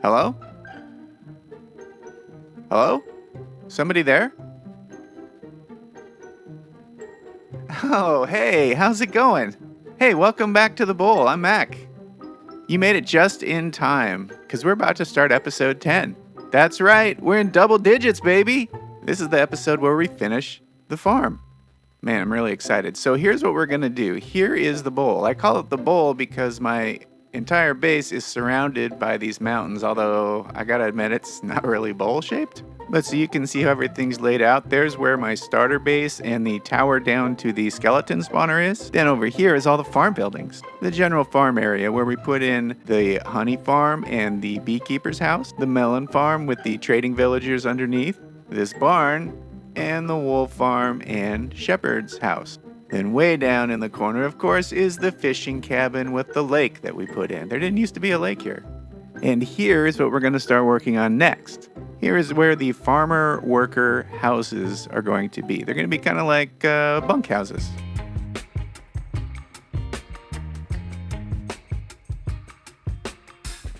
Hello? Hello? Somebody there? Oh, hey, how's it going? Hey, welcome back to the bowl. I'm Mac. You made it just in time, because we're about to start episode 10. That's right, we're in double digits, baby. This is the episode where we finish the farm. Man, I'm really excited. So here's what we're going to do. Here is the bowl. I call it the bowl because my entire base is surrounded by these mountains, although I gotta admit it's not really bowl-shaped. But so you can see how everything's laid out. There's where my starter base and the tower down to the skeleton spawner is. Then over here is all the farm buildings. The general farm area where we put in the honey farm and the beekeeper's house, the melon farm with the trading villagers underneath, this barn, and the wool farm and shepherd's house. Then way down in the corner, of course, is the fishing cabin with the lake that we put in. There didn't used to be a lake here. And here is what we're going to start working on next. Here is where the farmer worker houses are going to be. They're going to be kind of like bunk houses.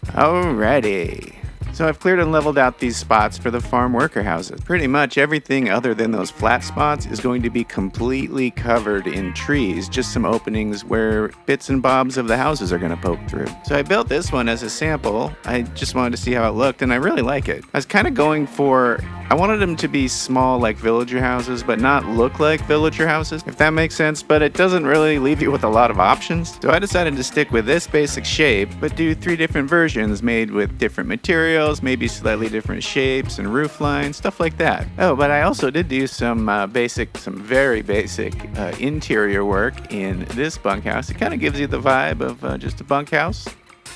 Alrighty. So I've cleared and leveled out these spots for the farm worker houses. Pretty much everything other than those flat spots is going to be completely covered in trees, just some openings where bits and bobs of the houses are going to poke through. So I built this one as a sample. I just wanted to see how it looked, and I really like it. I was kind of going for, I wanted them to be small like villager houses, but not look like villager houses, if that makes sense, but it doesn't really leave you with a lot of options. So I decided to stick with this basic shape, but do 3 different versions made with different materials, maybe slightly different shapes and roof lines, stuff like that. Oh, but I also did do some very basic interior work in this bunkhouse. It kind of gives you the vibe of just a bunkhouse.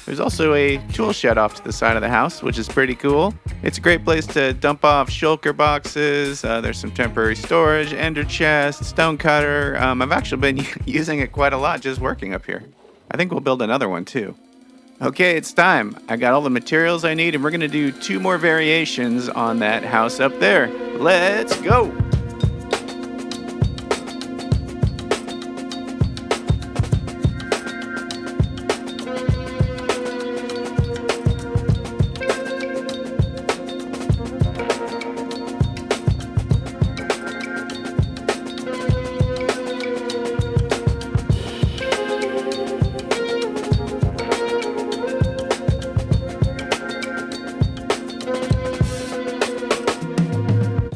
There's also a tool shed off to the side of the house, which is pretty cool. It's a great place to dump off shulker boxes. There's some temporary storage, ender chest, stone cutter. I've actually been using it quite a lot just working up here. I think we'll build another one too. Okay, it's time. I got all the materials I need, and we're going to do 2 more variations on that house up there. Let's go!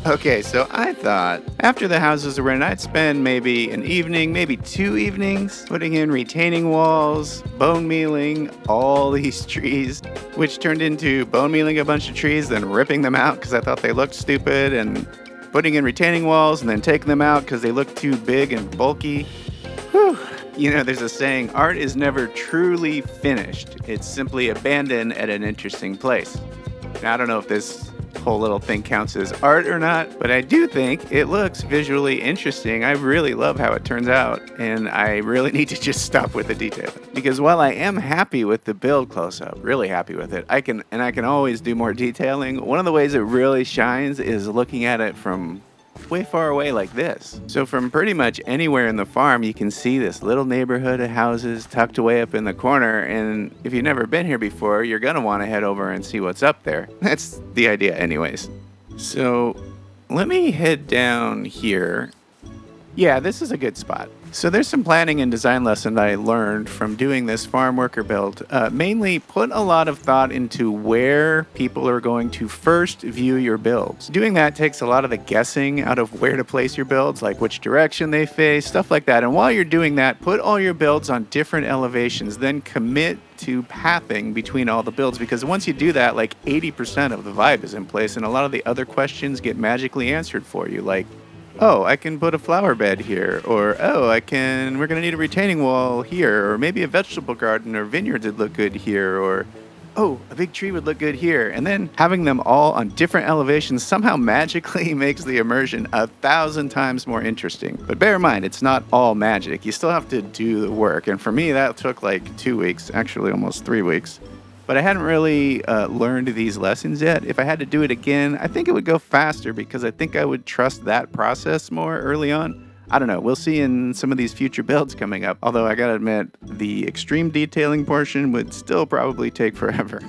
Okay, so I thought after the houses were in, I'd spend maybe an evening, maybe 2 evenings, putting in retaining walls, bone mealing all these trees, which turned into bone mealing a bunch of trees, then ripping them out because I thought they looked stupid, and putting in retaining walls and then taking them out because they looked too big and bulky. Whew. You know, there's a saying, art is never truly finished. It's simply abandoned at an interesting place. Now, I don't know if this whole little thing counts as art or not, but I do think it looks visually interesting. I really love how it turns out, and I really need to just stop with the detailing. Because while I am happy with the build close-up, really happy with it, I can always do more detailing. One of the ways it really shines is looking at it from way far away like this. So from pretty much anywhere in the farm, you can see this little neighborhood of houses tucked away up in the corner, and if you've never been here before, you're gonna want to head over and see what's up there. That's the idea anyways. So let me head down here. Yeah, this is a good spot. So there's some planning and design lesson I learned from doing this farm worker build. Mainly put a lot of thought into where people are going to first view your builds. Doing that takes a lot of the guessing out of where to place your builds, like which direction they face, stuff like that. And while you're doing that, put all your builds on different elevations, then commit to pathing between all the builds, because once you do that, like 80% of the vibe is in place and a lot of the other questions get magically answered for you, like, oh, I can put a flower bed here, or oh, we're gonna need a retaining wall here, or maybe a vegetable garden or vineyard would look good here, or oh, a big tree would look good here. And then having them all on different elevations somehow magically makes the immersion 1,000 times more interesting. But bear in mind, it's not all magic. You still have to do the work. And for me, that took like 2 weeks, actually almost 3 weeks. But I hadn't really learned these lessons yet. If I had to do it again, I think it would go faster because I think I would trust that process more early on. I don't know. We'll see in some of these future builds coming up. Although I gotta admit, the extreme detailing portion would still probably take forever.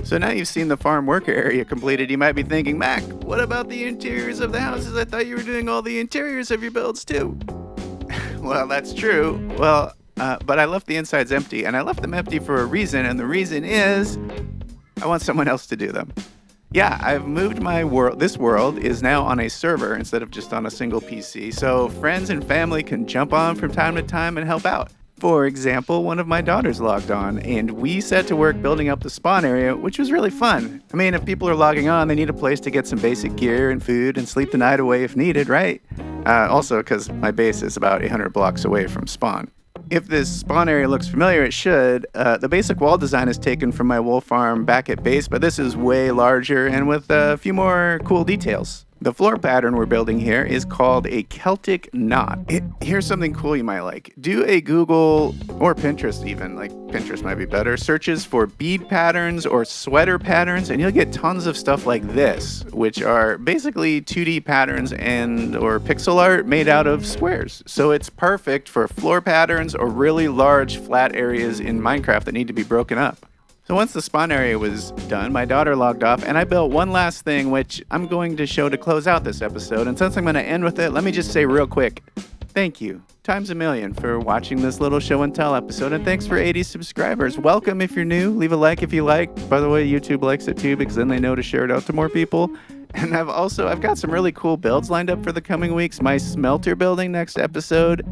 So now you've seen the farm worker area completed, you might be thinking, Mac, what about the interiors of the houses? I thought you were doing all the interiors of your builds too. Well, that's true. But I left the insides empty, and I left them empty for a reason, and the reason is I want someone else to do them. Yeah, I've moved my world. This world is now on a server instead of just on a single PC, so friends and family can jump on from time to time and help out. For example, one of my daughters logged on, and we set to work building up the spawn area, which was really fun. I mean, if people are logging on, they need a place to get some basic gear and food and sleep the night away if needed, right? Also, because my base is about 800 blocks away from spawn. If this spawn area looks familiar, it should. The basic wall design is taken from my wool farm back at base, but this is way larger and with a few more cool details. The floor pattern we're building here is called a Celtic knot. Here's something cool you might like. Do a Google, or Pinterest even, like Pinterest might be better, searches for bead patterns or sweater patterns, and you'll get tons of stuff like this, which are basically 2D patterns or pixel art made out of squares. So it's perfect for floor patterns or really large flat areas in Minecraft that need to be broken up. So once the spawn area was done, my daughter logged off, and I built one last thing, which I'm going to show to close out this episode. And since I'm going to end with it, let me just say real quick, thank you, times a million, for watching this little show and tell episode, and thanks for 80 subscribers. Welcome if you're new. Leave a like if you like. By the way, YouTube likes it too, because then they know to share it out to more people. And I've got some really cool builds lined up for the coming weeks. My smelter building next episode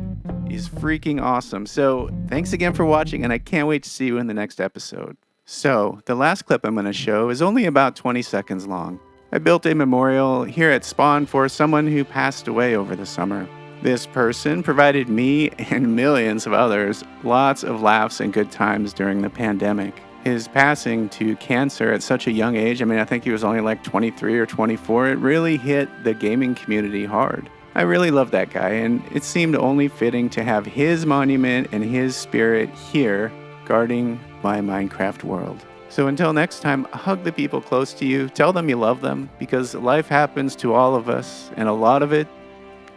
is freaking awesome. So thanks again for watching, and I can't wait to see you in the next episode. So, the last clip I'm going to show is only about 20 seconds long. I built a memorial here at Spawn for someone who passed away over the summer. This person provided me and millions of others lots of laughs and good times during the pandemic. His passing to cancer at such a young age, I think he was only like 23 or 24, it really hit the gaming community hard. I really love that guy, and it seemed only fitting to have his monument and his spirit here guarding my Minecraft world. So until next time, hug the people close to you, tell them you love them, because life happens to all of us, and a lot of it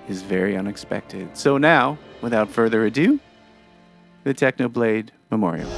is very unexpected. So now, without further ado, the Technoblade Memorial.